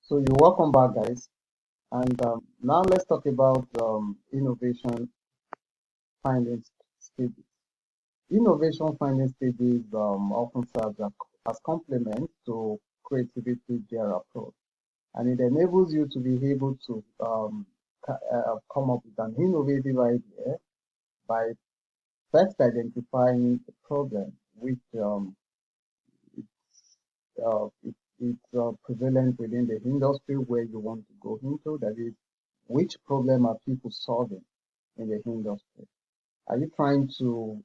So you're welcome back, guys. And now let's talk about innovation finding stages. Innovation finding stages often serve as complement to creativity their approach, and it enables you to be able to come up with an innovative idea by first identifying a problem which it's prevalent within the industry where you want to go into. That is, which problem are people solving in the industry? Are you trying to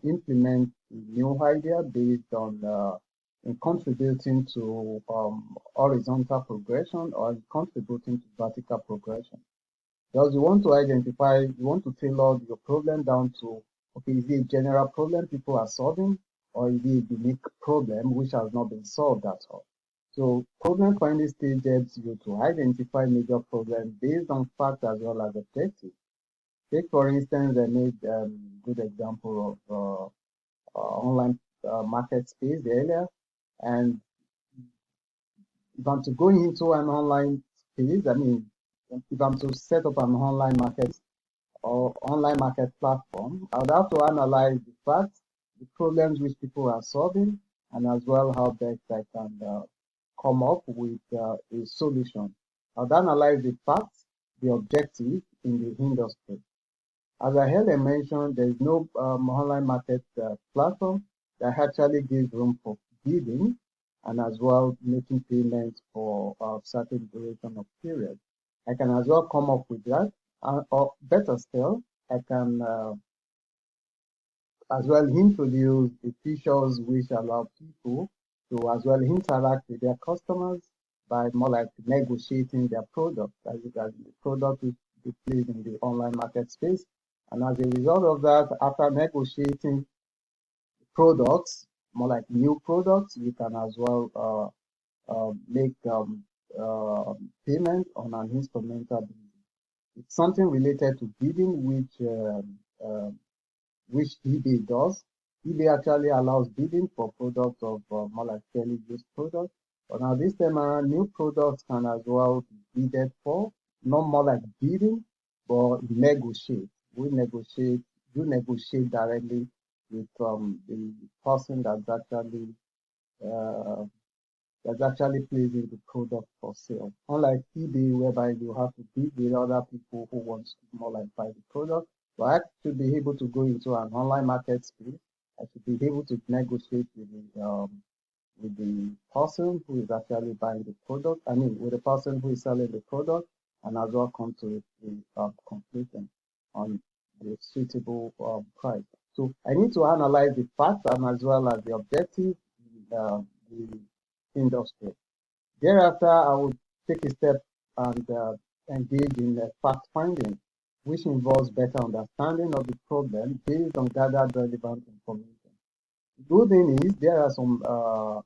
implement a new idea based on in contributing to horizontal progression or contributing to vertical progression? Because you want to identify, you want to tailor your problem down to, okay, is it a general problem people are solving, or is it a unique problem which has not been solved at all? So problem finding stage helps you to identify major problems based on facts as well as objectives. Take for instance, I made good example of online market space earlier, and if I'm to go into an online space, I mean, if I'm to set up an online market or online market platform, I would have to analyze the facts, the problems which people are solving, and as well how best I can come up with a solution. I would analyze the facts, the objective in the industry. As I earlier mentioned, there is no online market platform that actually gives room for bidding and as well making payments for a certain duration of period. I can as well come up with that, or better still, I can as well introduce the features which allow people to as well interact with their customers by more like negotiating their product, as the product is displayed in the online market space. And as a result of that, after negotiating products, more like new products, you can as well make payment on an instrumental basis. It's something related to bidding, which eBay does. eBay actually allows bidding for products of more like fairly used products. But now this time around, new products can as well be bidded for, not more like bidding, but negotiate. You negotiate directly with the person uh, that's actually placing the product for sale. Unlike eBay, whereby you have to bid with other people who want to more like buy the product. So I should be able to go into an online market space. I should be able to negotiate with the person who is actually buying the product. I mean, with the person who is selling the product, and as well come to a conclusion on the suitable price. So I need to analyze the facts and as well as the objective, the industry. Thereafter, I would take a step and engage in fact finding, which involves better understanding of the problem based on gathered relevant information. The good thing is there are some uh,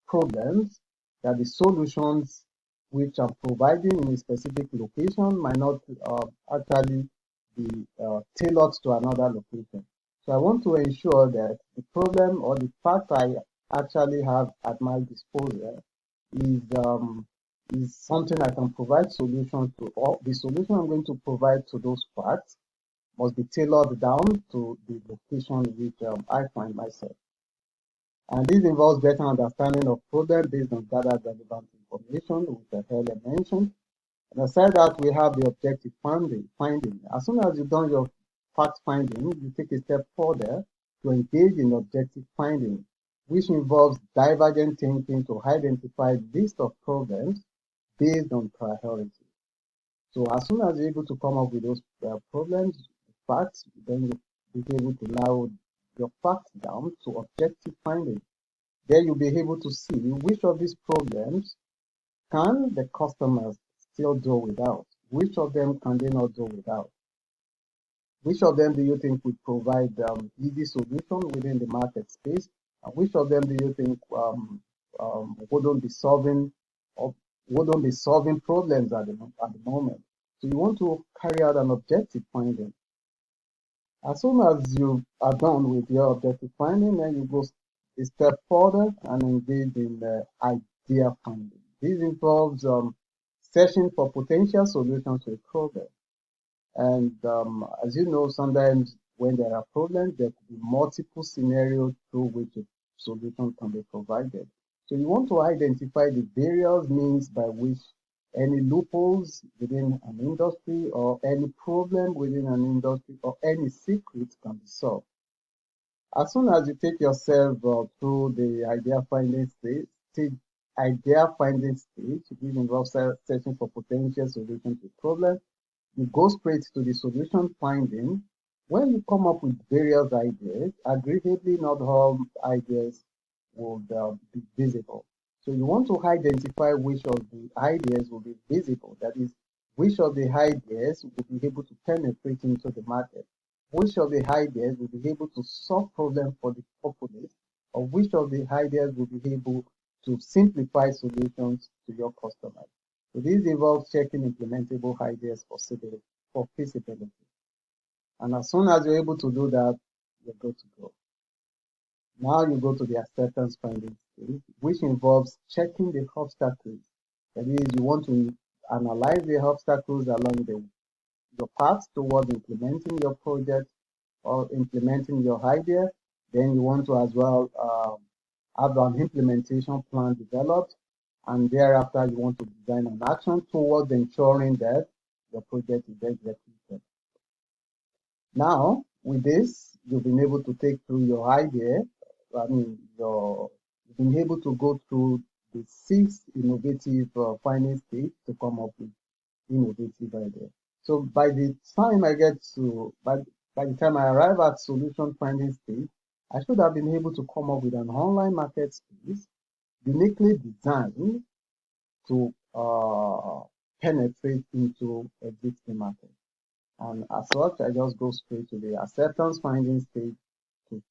problems that the solutions which are providing in a specific location might not actually be tailored to another location. So I want to ensure that the problem or the fact I actually have at my disposal is something I can provide solutions to. Or the solution I'm going to provide to those facts must be tailored down to the location in which I find myself. And this involves better understanding of problem based on gathered relevant information, which I earlier mentioned. And aside that, we have the objective finding. As soon as you've done your fact finding, you take a step further to engage in objective finding, which involves divergent thinking to identify list of problems based on priority. So as soon as you're able to come up with those problems, facts, then you'll be able to narrow your facts down to objective finding. Then you'll be able to see which of these problems can the customers still do without? Which of them can they not do without? Which of them do you think would provide easy solution within the market space? And which of them do you think wouldn't be solving or wouldn't be solving problems at the moment? So you want to carry out an objective finding. As soon as you are done with your objective finding, then you go a step further and engage in idea finding. This involves searching for potential solutions to a problem. And as you know, sometimes when there are problems, there could be multiple scenarios through which a solution can be provided. So you want to identify the various means by which any loopholes within an industry or any problem within an industry or any secret can be solved. As soon as you take yourself through the idea finding stage, which involves searching for potential solutions to problems, you go straight to the solution finding. When you come up with various ideas, agreeably, not all ideas would be visible. So you want to identify which of the ideas will be visible. That is, which of the ideas will be able to penetrate into the market, which of the ideas will be able to solve problems for the populace, or which of the ideas will be able to simplify solutions to your customers. So this involves checking implementable ideas for feasibility. And as soon as you're able to do that, you're good to go. Now you go to the acceptance finding stage, which involves checking the obstacles. That is, you want to analyze the obstacles along your path towards implementing your project or implementing your idea. Then you want to as well have an implementation plan developed, and thereafter you want to design an action towards ensuring that your project is executed. Now, with this, you've been able to take through your idea. You've been able to go through the 6 innovative finding stage to come up with innovative idea. So by the time by the time I arrive at solution finding stage, I should have been able to come up with an online market space uniquely designed to penetrate into existing market. And as such, I just go straight to the acceptance finding stage to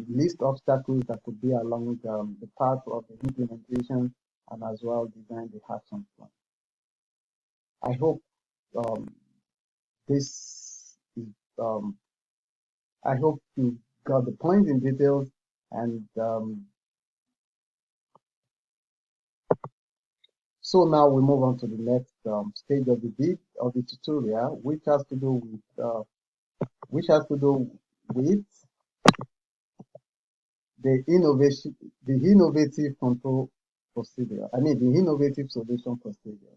list obstacles that could be along the path of the implementation and as well design the action plan. I hope this is, I hope you got the point in details, and so now we move on to the next stage of the tutorial, which has to do with the innovative control procedure. I mean, the innovative solution procedure.